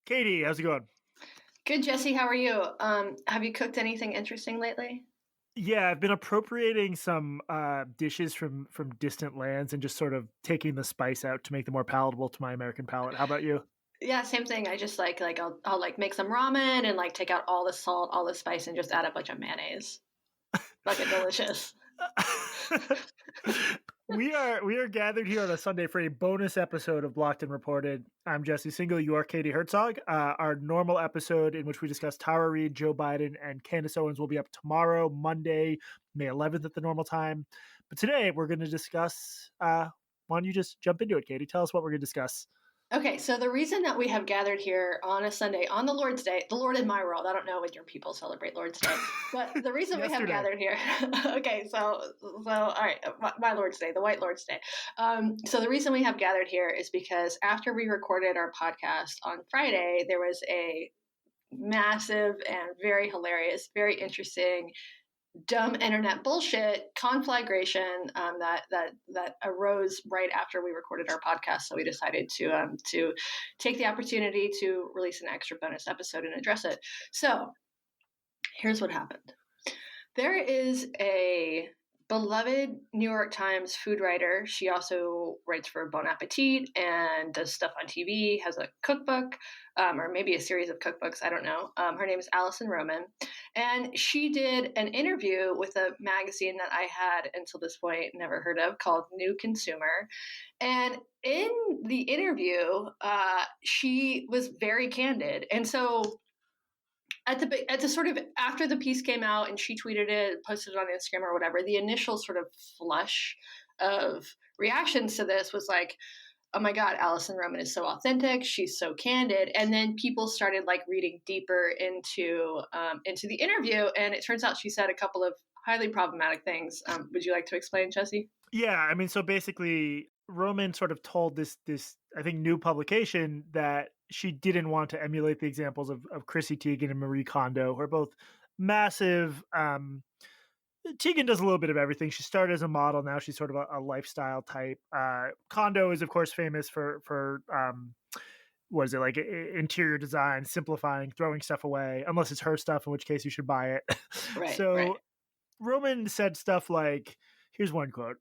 Katie, how's it going? Good, Jesse. How are you? Have you cooked anything interesting lately? Yeah, I've been appropriating some dishes from distant lands and just sort of taking the spice out to make them more palatable to my American palate. How about you? Yeah, same thing. I just I'll like make some ramen and like take out all the salt, all the spice, and just add a bunch of mayonnaise. Fucking delicious. We are gathered here on a Sunday for a bonus episode of Blocked and Reported. I'm Jesse Single. You are Katie Herzog. Our normal episode in which we discuss Tara Reid, Joe Biden, and Candace Owens will be up tomorrow, Monday, May 11th at the normal time. But today we're going to discuss. Why don't you just jump into it, Katie? Tell us what we're going to discuss. Okay, so the reason that we have gathered here on a Sunday, on the Lord's Day, the Lord in my world, I don't know when your people celebrate Lord's Day, but the reason we have gathered here, okay, so all right, my Lord's Day, the White Lord's Day. So the reason we have gathered here is because after we recorded our podcast on Friday, there was a massive and very hilarious, very interesting dumb internet bullshit conflagration that arose right after we recorded our podcast. So we decided to take the opportunity to release an extra bonus episode and address it. So here's what happened. There is a beloved New York Times food writer. She also writes for Bon Appetit and does stuff on TV, has a cookbook, or maybe a series of cookbooks. I don't know. Her name is Alison Roman. And she did an interview with a magazine that I had until this point never heard of called New Consumer. And in the interview, she was very candid. And so at the sort of after the piece came out and she tweeted it, posted it on Instagram or whatever, the initial sort of flush of reactions to this was like, oh my God, Alison Roman is so authentic. She's so candid. And then people started like reading deeper into the interview. And it turns out she said a couple of highly problematic things. Would you like to explain, Jesse? Yeah, I mean, so basically, Roman sort of told this I think new publication that she didn't want to emulate the examples of Chrissy Teigen and Marie Kondo, who are both massive. Teigen does a little bit of everything. She started as a model. Now she's sort of a lifestyle type. Kondo is, of course, famous for what is it, like interior design, simplifying, throwing stuff away, unless it's her stuff, in which case you should buy it. Right. So right. Roman said stuff like, here's one quote.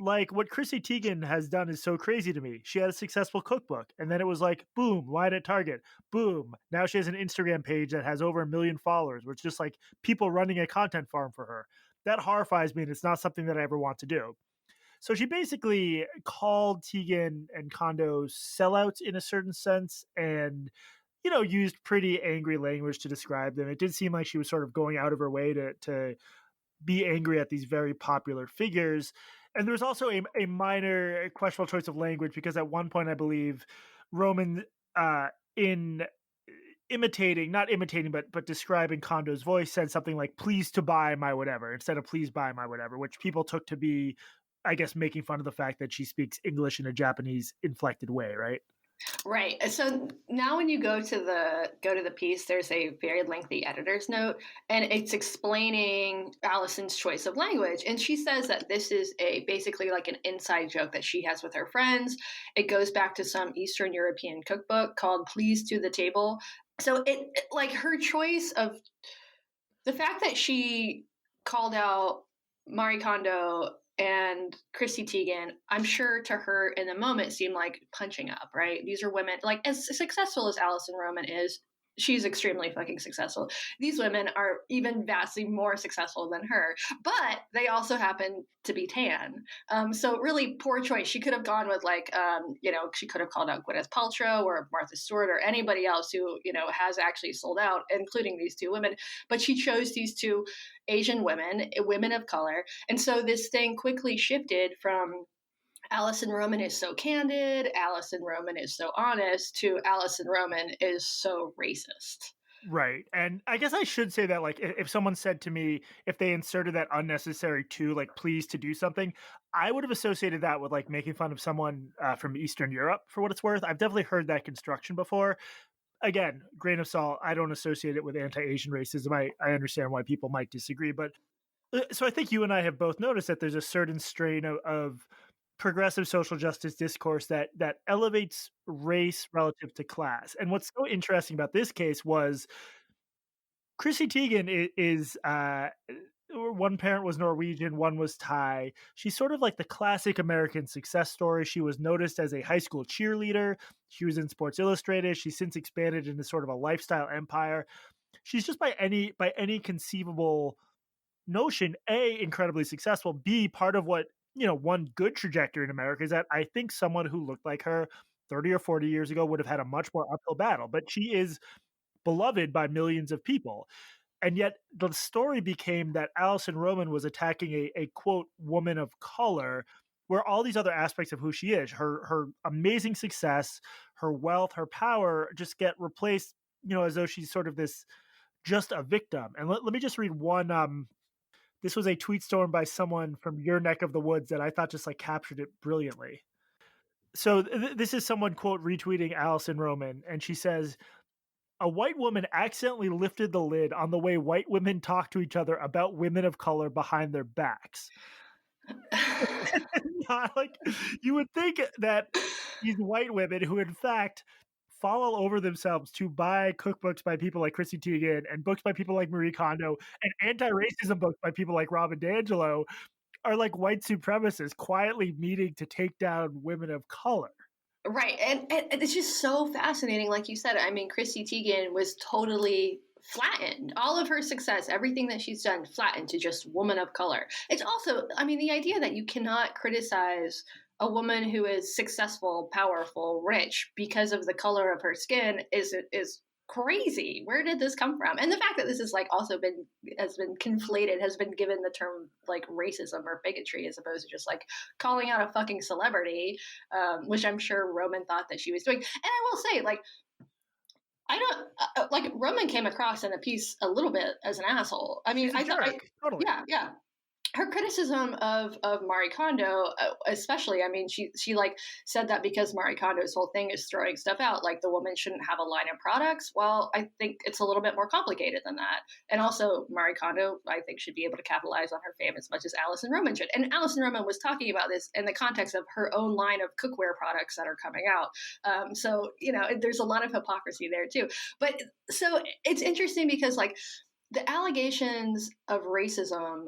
Like, what Chrissy Teigen has done is so crazy to me. She had a successful cookbook, and then it was like, boom, line at Target. Boom. Now she has an Instagram page that has over 1 million followers, which is just like people running a content farm for her. That horrifies me, and it's not something that I ever want to do. So she basically called Teigen and Kondo sellouts in a certain sense and, you know, used pretty angry language to describe them. It did seem like she was sort of going out of her way to be angry at these very popular figures. And there was also a minor questionable choice of language because at one point, I believe, Roman, in not imitating, but describing Kondo's voice, said something like, please to buy my whatever, instead of please buy my whatever, which people took to be, I guess, making fun of the fact that she speaks English in a Japanese inflected way, right? Right. So now when you go to the piece, there's a very lengthy editor's note, and it's explaining Allison's choice of language. And she says that this is basically like an inside joke that she has with her friends. It goes back to some Eastern European cookbook called Please to the Table. So it like her choice of the fact that she called out Marie Kondo and Chrissy Teigen, I'm sure to her in the moment seemed like punching up, right? These are women, like as successful as Alison Roman is, she's extremely fucking successful. These women are even vastly more successful than her, but they also happen to be tan. So really poor choice. She could have gone with she could have called out Gwyneth Paltrow or Martha Stewart or anybody else who, has actually sold out, including these two women. But she chose these two Asian women of color. And so this thing quickly shifted from Alison Roman is so candid, Alison Roman is so honest, to Alison Roman is so racist. Right. And I guess I should say that, like, if someone said to me, if they inserted that unnecessary to, like, please to do something, I would have associated that with, like, making fun of someone from Eastern Europe, for what it's worth. I've definitely heard that construction before. Again, grain of salt, I don't associate it with anti-Asian racism. I understand why people might disagree. But so I think you and I have both noticed that there's a certain strain of progressive social justice discourse that elevates race relative to class. And what's so interesting about this case was Chrissy Teigen one parent was Norwegian, one was Thai. She's sort of like the classic American success story. She was noticed as a high school cheerleader. She was in Sports Illustrated. She's since expanded into sort of a lifestyle empire. She's just by any conceivable notion, A, incredibly successful, B, part of what, one good trajectory in America is that I think someone who looked like her 30 or 40 years ago would have had a much more uphill battle. But she is beloved by millions of people. And yet the story became that Alison Roman was attacking a quote woman of color, where all these other aspects of who she is, her amazing success, her wealth, her power, just get replaced, as though she's sort of this just a victim. And let me just read one. This was a tweet storm by someone from your neck of the woods that I thought just like captured it brilliantly. So this is someone quote retweeting Alison Roman, and she says, a white woman accidentally lifted the lid on the way white women talk to each other about women of color behind their backs. Not like you would think that these white women who in fact fall all over themselves to buy cookbooks by people like Chrissy Teigen and books by people like Marie Kondo and anti-racism books by people like Robin DiAngelo are like white supremacists quietly meeting to take down women of color. Right. And it's just so fascinating. Like you said, I mean, Chrissy Teigen was totally flattened. All of her success, everything that she's done, flattened to just woman of color. It's also, I mean, the idea that you cannot criticize a woman who is successful, powerful, rich because of the color of her skin is crazy. Where did this come from? And the fact that this has like also has been conflated, has been given the term like racism or bigotry as opposed to just like calling out a fucking celebrity, which I'm sure Roman thought that she was doing. And I will say, like, I don't like Roman came across in a piece a little bit as an asshole. I mean, She's a jerk. Totally. yeah. Her criticism of Marie Kondo, especially, I mean, she like said that because Marie Kondo's whole thing is throwing stuff out, like the woman shouldn't have a line of products. Well, I think it's a little bit more complicated than that. And also, Marie Kondo, I think, should be able to capitalize on her fame as much as Alison Roman should. And Alison Roman was talking about this in the context of her own line of cookware products that are coming out. So, there's a lot of hypocrisy there too. But so it's interesting because like the allegations of racism,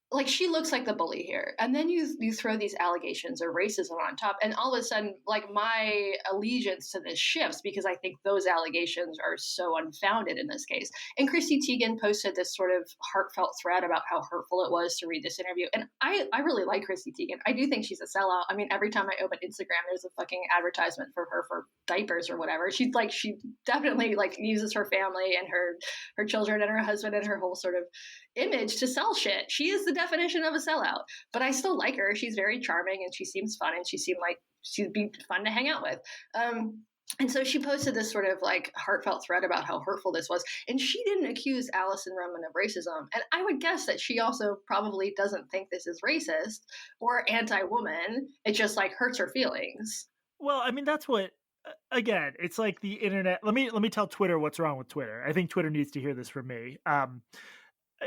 like she looks like the bully here, and then you throw these allegations of racism on top, and all of a sudden like my allegiance to this shifts because I think those allegations are so unfounded in this case. And Chrissy Teigen posted this sort of heartfelt thread about how hurtful it was to read this interview, and I really like Chrissy Teigen. I do think she's a sellout. I mean, every time I open Instagram there's a fucking advertisement for her for diapers or whatever. She definitely like uses her family and her children and her husband and her whole sort of image to sell shit. She is the definition of a sellout, but I still like her. She's very charming and she seems fun and she seemed like she'd be fun to hang out with. And so she posted this sort of like heartfelt thread about how hurtful this was. And she didn't accuse Alison Roman of racism. And I would guess that she also probably doesn't think this is racist or anti-woman. It just like hurts her feelings. Well, I mean, that's what, again, it's like the internet. Let me tell Twitter what's wrong with Twitter. I think Twitter needs to hear this from me.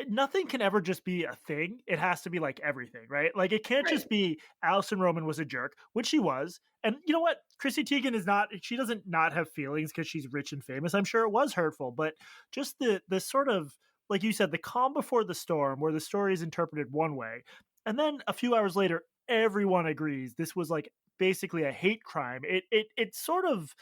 Nothing can ever just be a thing. It has to be like everything, right? Like it can't just be Alison Roman was a jerk, which she was. And you know what? Chrissy Teigen is not, she doesn't not have feelings because she's rich and famous. I'm sure it was hurtful, but just the sort of, like you said, the calm before the storm where the story is interpreted one way. And then a few hours later, everyone agrees this was like basically a hate crime. It sort of,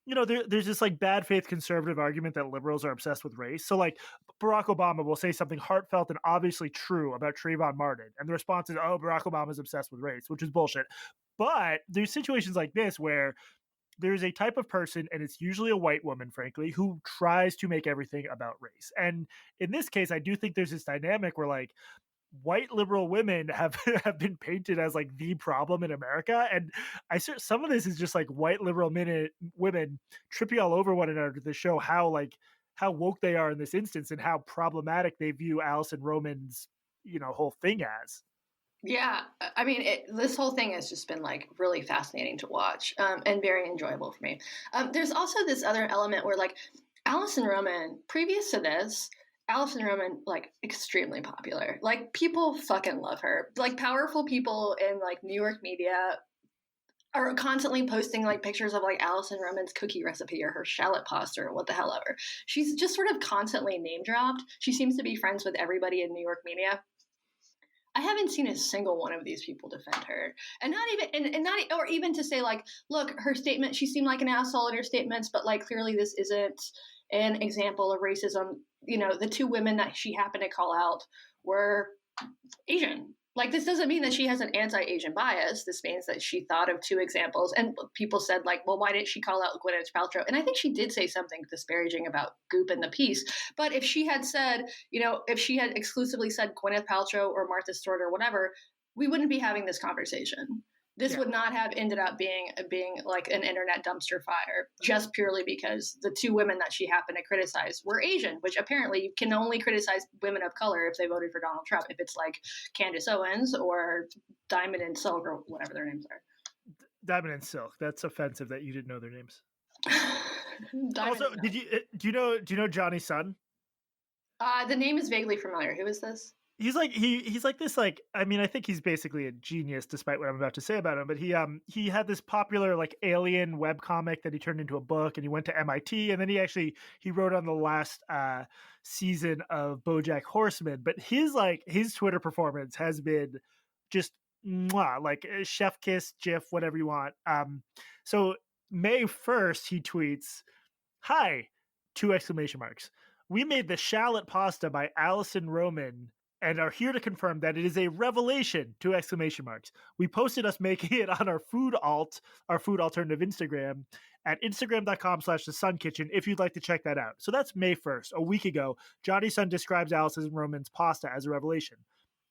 there's this like bad faith conservative argument that liberals are obsessed with race. So like Barack Obama will say something heartfelt and obviously true about Trayvon Martin. And the response is, oh, Barack Obama is obsessed with race, which is bullshit. But there's situations like this where there's a type of person, and it's usually a white woman, frankly, who tries to make everything about race. And in this case, I do think there's this dynamic where like white liberal women have have been painted as like the problem in America, and some of this is just like white liberal women tripping all over one another to show how woke they are in this instance and how problematic they view Alison Roman's whole thing as. Yeah, I mean, this whole thing has just been like really fascinating to watch and very enjoyable for me. There's also this other element where like Alison Roman, previous to this, Alison Roman, like, extremely popular. Like, people fucking love her. Like, powerful people in, like, New York media are constantly posting, like, pictures of, like, Alison Roman's cookie recipe or her shallot pasta or what the hell ever. She's just sort of constantly name dropped. She seems to be friends with everybody in New York media. I haven't seen a single one of these people defend her, and not even, and not, or even to say like, look, her statement, she seemed like an asshole in her statements, but like clearly this isn't an example of racism. You know, the two women that she happened to call out were Asian. Like, this doesn't mean that she has an anti-Asian bias. This means that she thought of two examples, and people said like, well, why didn't she call out Gwyneth Paltrow? And I think she did say something disparaging about Goop in the piece. But if she had said, you know, if she had exclusively said Gwyneth Paltrow or Martha Stewart or whatever, we wouldn't be having this conversation. This Yeah. would not have ended up being like an internet dumpster fire, just purely because the two women that she happened to criticize were Asian, which apparently you can only criticize women of color if they voted for Donald Trump. If it's like Candace Owens or Diamond and Silk or whatever their names are. Diamond and Silk. That's offensive that you didn't know their names. Diamond Also, do you know Johnny Sun? The name is vaguely familiar. Who is this? He's like he's like this, like, I mean, I think he's basically a genius despite what I'm about to say about him, but he had this popular like alien webcomic that he turned into a book, and he went to MIT, and then he wrote on the last season of BoJack Horseman. But his Twitter performance has been just mwah, like chef kiss gif, whatever you want. So May 1st he tweets, "Hi, two exclamation marks. We made the shallot pasta by Alison Roman and are here to confirm that it is a revelation, two exclamation marks. We posted us making it on our food alternative Instagram at instagram.com/the Sun Kitchen if you'd like to check that out." So that's May 1st, a week ago. Johnny Sun describes Alison Roman's pasta as a revelation.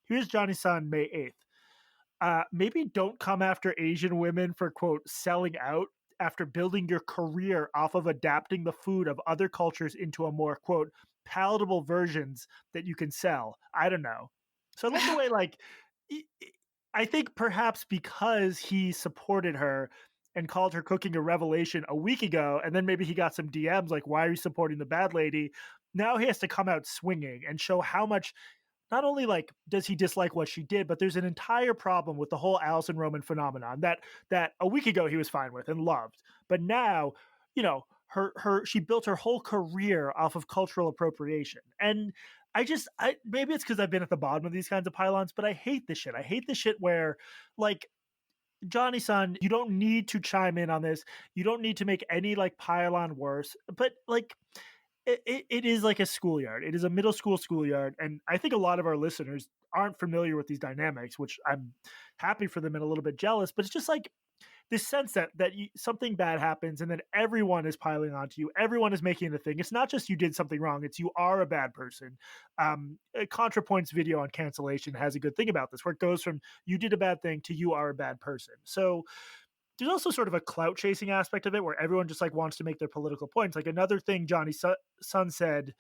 Here's Johnny Sun, May 8th. Maybe don't come after Asian women for, quote, selling out after building your career off of adapting the food of other cultures into a more, quote, palatable versions that you can sell. I don't know. So I love the way, like, I think perhaps because he supported her and called her cooking a revelation a week ago, and then maybe he got some DMs like, why are you supporting the bad lady? Now he has to come out swinging and show how much, not only like does he dislike what she did, but there's an entire problem with the whole Alison Roman phenomenon that a week ago he was fine with and loved, but now, you know, she built her whole career off of cultural appropriation. And I maybe it's because I've been at the bottom of these kinds of pylons, but I hate this shit. I hate the shit where, like, Johnny Son, you don't need to chime in on this. You don't need to make any like pylon worse, but like it is like a schoolyard. It is a middle school schoolyard. And I think a lot of our listeners aren't familiar with these dynamics, which I'm happy for them and a little bit jealous, but it's just like this sense that something bad happens and then everyone is piling onto you. Everyone is making the thing. It's not just you did something wrong. It's you are a bad person. ContraPoint's video on cancellation has a good thing about this, where it goes from you did a bad thing to you are a bad person. So there's also sort of a clout chasing aspect of it where everyone just like wants to make their political points. Like another thing Johnny Sun said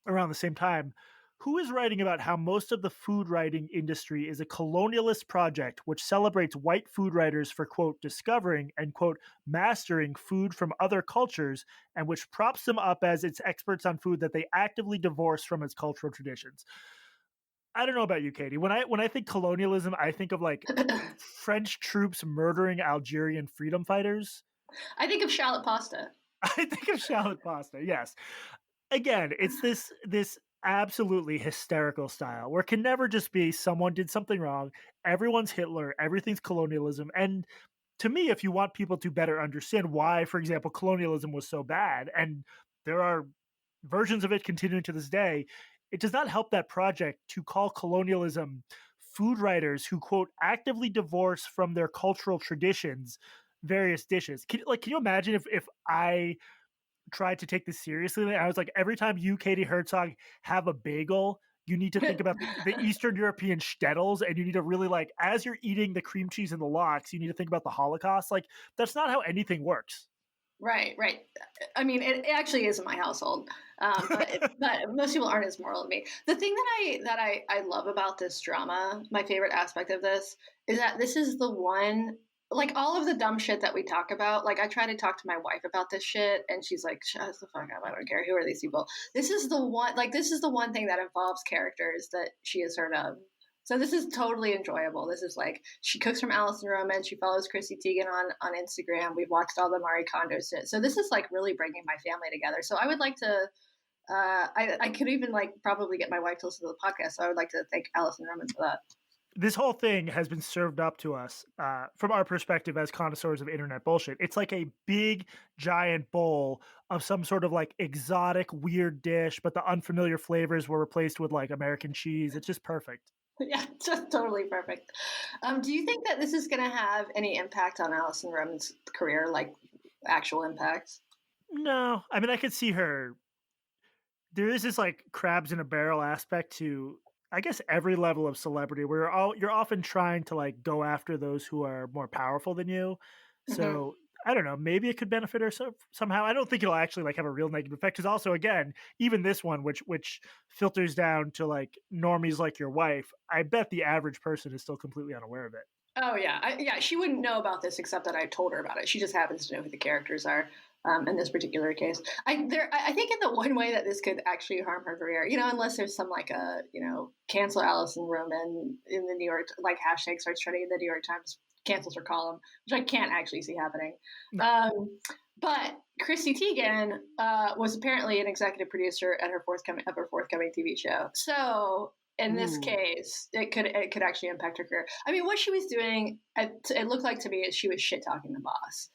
around the same time, who is writing about how most of the food writing industry is a colonialist project which celebrates white food writers for, quote, discovering and, quote, mastering food from other cultures, and which props them up as its experts on food that they actively divorce from its cultural traditions. I don't know about you, Katie. When I think colonialism, I think of like French troops murdering Algerian freedom fighters. I think of shallot pasta. I think of shallot pasta. Yes. Again, it's this absolutely hysterical style where it can never just be someone did something wrong, everyone's Hitler, everything's colonialism. And to me, if you want people to better understand why, for example, colonialism was so bad, and there are versions of it continuing to this day, it does not help that project to call colonialism food writers who, quote, actively divorce from their cultural traditions various dishes. Can you imagine if I tried to take this seriously? I was like, every time you, Katie Herzog, have a bagel, you need to think about the Eastern European shtetls, and you need to really, like, as you're eating the cream cheese and the lox, you need to think about the Holocaust. Like, that's not how anything works. Right. I mean, it actually is in my household, but most people aren't as moral as me. The thing that I love about this drama, my favorite aspect of this, is that this is the one like all of the dumb shit that we talk about, like I try to talk to my wife about this shit and she's like, shut the fuck up. I don't care. Who are these people? This is the one thing that involves characters that she has heard of. So this is totally enjoyable. This is like, she cooks from Alison Roman. She follows Chrissy Teigen on Instagram. We've watched all the Marie Kondo shit. So this is like really bringing my family together. So I would like to, I could even like probably get my wife to listen to the podcast. So I would like to thank Alison Roman for that. This whole thing has been served up to us from our perspective as connoisseurs of internet bullshit. It's like a big, giant bowl of some sort of like exotic, weird dish, but the unfamiliar flavors were replaced with like American cheese. It's just perfect. Yeah, just totally perfect. Do you think that this is going to have any impact on Alison Roman's career, like actual impact? No, I mean, I could see her. There is this like crabs in a barrel aspect to, I guess, every level of celebrity where you're often trying to like go after those who are more powerful than you. Mm-hmm. So I don't know, maybe it could benefit her somehow. I don't think it'll actually like have a real negative effect because also again, even this one, which filters down to like normies like your wife, I bet the average person is still completely unaware of it. Oh yeah, yeah. She wouldn't know about this except that I told her about it. She just happens to know who the characters are in this particular case. I think in the one way that this could actually harm her career, unless there's some like a cancel Alison Roman in the New York like hashtag starts trending in the New York Times cancels her column, which I can't actually see happening. No. But Chrissy Teigen was apparently an executive producer at her forthcoming TV show. So in this case, it could actually impact her career. I mean, what she was doing, it looked like to me, is she was shit talking the boss.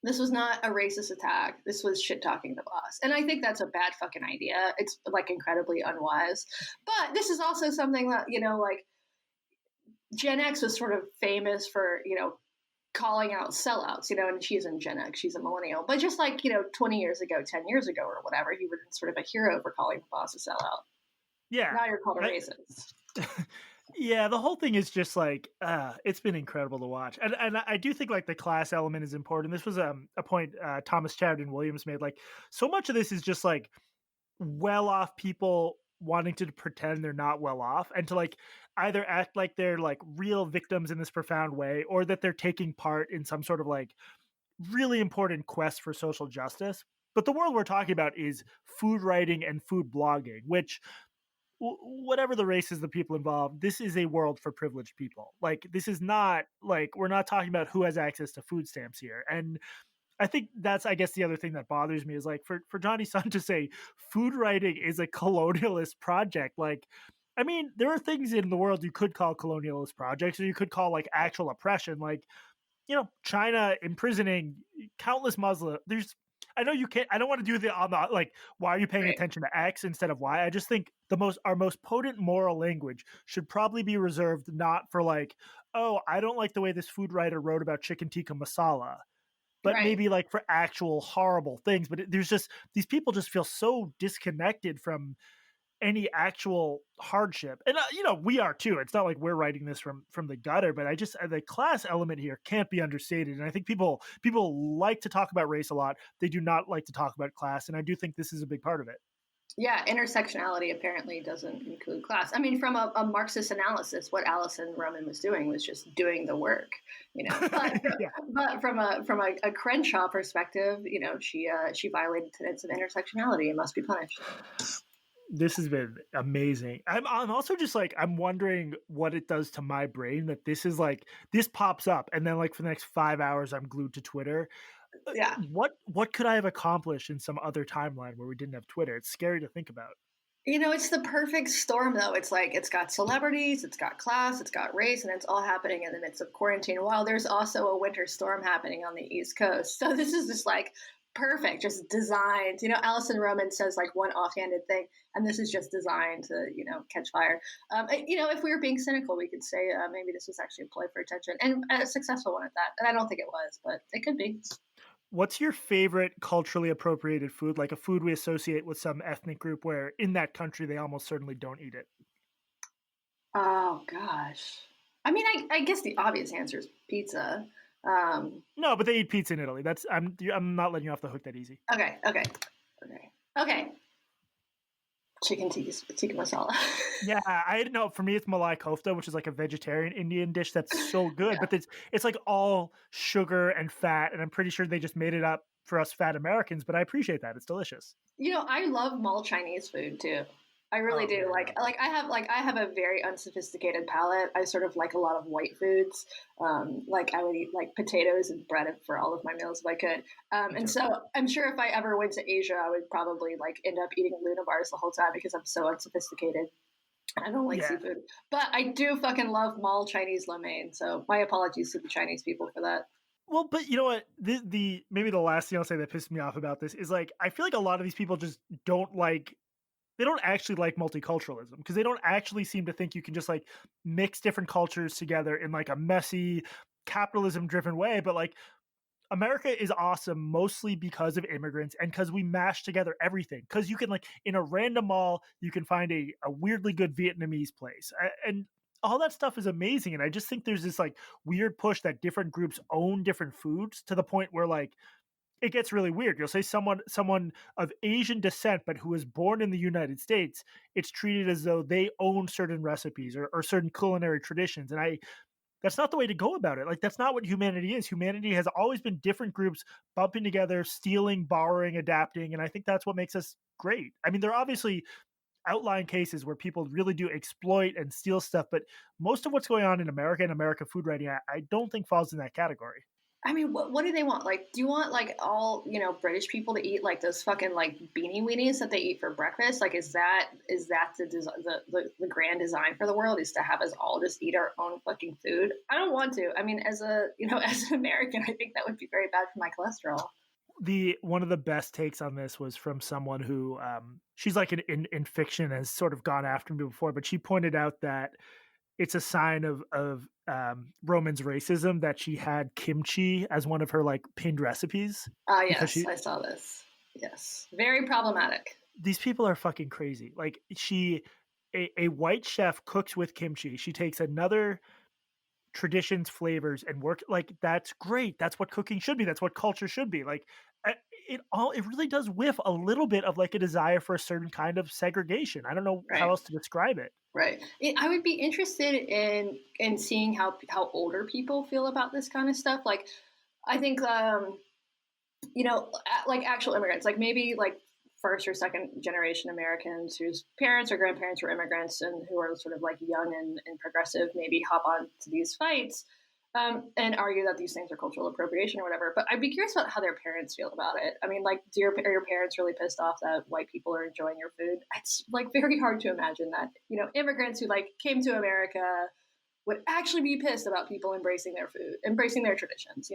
This was not a racist attack. This was shit talking the boss, and I think that's a bad fucking idea. It's like incredibly unwise. But this is also something that like Gen X was sort of famous for calling out sellouts, and she's in Gen X, she's a millennial. But just like, 20 years ago, 10 years ago or whatever, you were sort of a hero for calling the boss a sellout. Yeah. Now you're called a racist. Yeah, the whole thing is just like, it's been incredible to watch. And I do think like the class element is important. This was a point Thomas Chadden Williams made. Like so much of this is just like well-off people wanting to pretend they're not well off and to like either act like they're like real victims in this profound way or that they're taking part in some sort of like really important quest for social justice. But the world we're talking about is food writing and food blogging, which whatever the race is, the people involved, this is a world for privileged people. Like this is not like we're not talking about who has access to food stamps here. And I think that's, I guess, the other thing that bothers me is like for Johnny Sun to say food writing is a colonialist project. Like, I mean, there are things in the world you could call colonialist projects, or you could call like actual oppression, like China imprisoning countless Muslims. I know you can't. I don't want to do the on the like. Why are you paying attention to X instead of Y? I just think our most potent moral language should probably be reserved not for like, oh, I don't like the way this food writer wrote about chicken tikka masala, but maybe like for actual horrible things. But there's just these people just feel so disconnected from any actual hardship, and we are too. It's not like we're writing this from the gutter, but I just the class element here can't be understated. And I think people like to talk about race a lot. They do not like to talk about class, and I do think this is a big part of it. Yeah, intersectionality apparently doesn't include class. I mean, from a Marxist analysis, what Alison Roman was doing was just doing the work, But, yeah. But from a Crenshaw perspective, she violated tenets of intersectionality and must be punished. This has been amazing. I'm also just like, I'm wondering what it does to my brain that this is like, this pops up and then like for the next 5 hours, I'm glued to Twitter. Yeah. What could I have accomplished in some other timeline where we didn't have Twitter? It's scary to think about. It's the perfect storm though. It's like, it's got celebrities, it's got class, it's got race, and it's all happening in the midst of quarantine while there's also a winter storm happening on the East Coast. So this is just like perfect, just designed. Alison Roman says like one offhanded thing, and this is just designed to, catch fire. If we were being cynical, we could say maybe this was actually a ploy for attention, and a successful one at that. And I don't think it was, but it could be. What's your favorite culturally appropriated food, like a food we associate with some ethnic group where in that country they almost certainly don't eat it? Oh, gosh. I mean, I guess the obvious answer is pizza. No, but they eat pizza in Italy. I'm not letting you off the hook that easy. Okay. chicken tikka masala. Yeah, I didn't know. For me, it's malai kofta, which is like a vegetarian Indian dish that's so good, Yeah. but it's like all sugar and fat, and I'm pretty sure they just made it up for us fat Americans, but I appreciate that. It's delicious. I love mall Chinese food too. I really Oh, do. there you go. I have a very unsophisticated palate. I sort of like a lot of white foods. Like I would eat like potatoes and bread for all of my meals if I could. Me And too. so I'm sure if I ever went to Asia, I would probably like end up eating Luna bars the whole time because I'm so unsophisticated. I don't like Yeah. seafood, but I do fucking love mall Chinese lo mein. So my apologies to the Chinese people for that. Well, but you know what? The maybe the last thing I'll say that pisses me off about this is like I feel like a lot of these people just don't like they don't actually like multiculturalism because they don't actually seem to think you can just like mix different cultures together in like a messy capitalism driven way. But like America is awesome mostly because of immigrants and because we mash together everything. Because you can like in a random mall, you can find a weirdly good Vietnamese place, and all that stuff is amazing. And I just think there's this like weird push that different groups own different foods to the point where like it gets really weird. You'll say someone of Asian descent, but who was born in the United States, it's treated as though they own certain recipes or certain culinary traditions. And I that's not the way to go about it. Like that's not what humanity is. Humanity has always been different groups bumping together, stealing, borrowing, adapting, and I think that's what makes us great. I mean, there are obviously outlying cases where people really do exploit and steal stuff, but most of what's going on in America and America food writing, I don't think falls in that category. I mean, what do they want? Like, do you want like all British people to eat like those fucking like beanie weenies that they eat for breakfast? Like, is that the grand design for the world? Is to have us all just eat our own fucking food? I don't want to. I mean, as a as an American, I think that would be very bad for my cholesterol. The one of the best takes on this was from someone who she's like in fiction has sort of gone after me before, but she pointed out that it's a sign of Roman's racism that she had kimchi as one of her like pinned recipes Ah, because yes, she I saw this. Yes, very problematic. these people are fucking crazy. Like a white chef cooks with kimchi. She takes another traditions, flavors, and work like that's great. That's what cooking should be. That's what culture should be. Like it really does whiff a little bit of like a desire for a certain kind of segregation. I don't know how Right. else to describe it. Right. I would be interested in seeing how older people feel about this kind of stuff. Like, I think like actual immigrants, like maybe like first or second generation Americans whose parents or grandparents were immigrants and who are sort of like young and progressive, maybe hop on to these fights and argue that these things are cultural appropriation or whatever. But I'd be curious about how their parents feel about it. I mean, like, are your parents really pissed off that white people are enjoying your food? It's like very hard to imagine that immigrants who like came to America would actually be pissed about people embracing their food, embracing their traditions.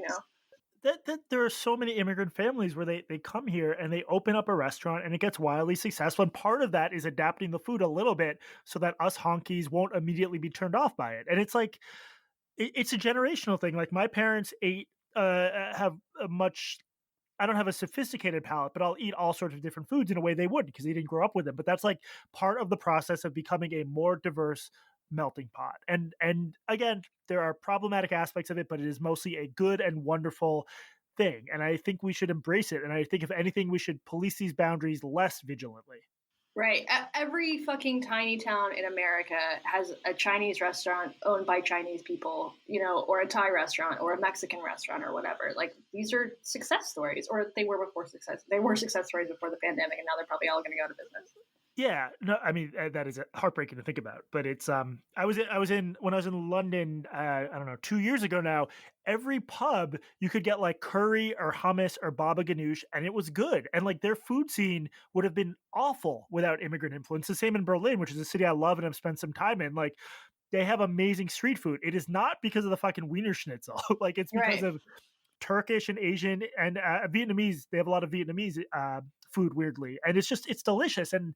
That there are so many immigrant families where they come here and they open up a restaurant and it gets wildly successful. And part of that is adapting the food a little bit so that us honkies won't immediately be turned off by it. And it's like it's a generational thing. Like my parents ate have a much I don't have a sophisticated palate, but I'll eat all sorts of different foods in a way they wouldn't because they didn't grow up with them. But that's like part of the process of becoming a more diverse melting pot. And again, there are problematic aspects of it, but it is mostly a good and wonderful thing. And I think we should embrace it. And I think if anything, we should police these boundaries less vigilantly. Right. Every fucking tiny town in America has a Chinese restaurant owned by Chinese people, or a Thai restaurant or a Mexican restaurant or whatever. Like, these are success stories, or they were before success. They were success stories before the pandemic, and now they're probably all going to go out of business. Yeah, no, I mean that is heartbreaking to think about, but it's I was in when I was in London, I don't know, 2 years ago now. Every pub you could get like curry or hummus or baba ganoush, and it was good. And like their food scene would have been awful without immigrant influence. The same in Berlin, which is a city I love and have spent some time in. Like they have amazing street food. It is not because of the fucking Wiener Schnitzel. Like it's because Right. of Turkish and Asian and Vietnamese. They have a lot of Vietnamese food, weirdly, and it's delicious. And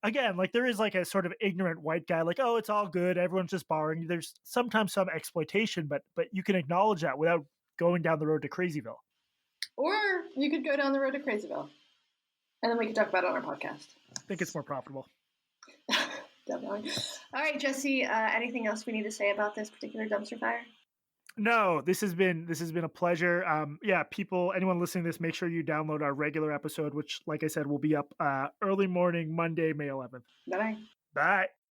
again, like there is like a sort of ignorant white guy, like, oh, it's all good, everyone's just borrowing. There's sometimes some exploitation, but you can acknowledge that without going down the road to Crazyville. Or you could go down the road to Crazyville, and then we could talk about it on our podcast. I think it's more profitable. Definitely. All right, Jesse. Anything else we need to say about this particular dumpster fire? No, this has been a pleasure. Yeah, people, anyone listening to this, make sure you download our regular episode, which, like I said, will be up early morning Monday, May 11th. Bye bye. Bye.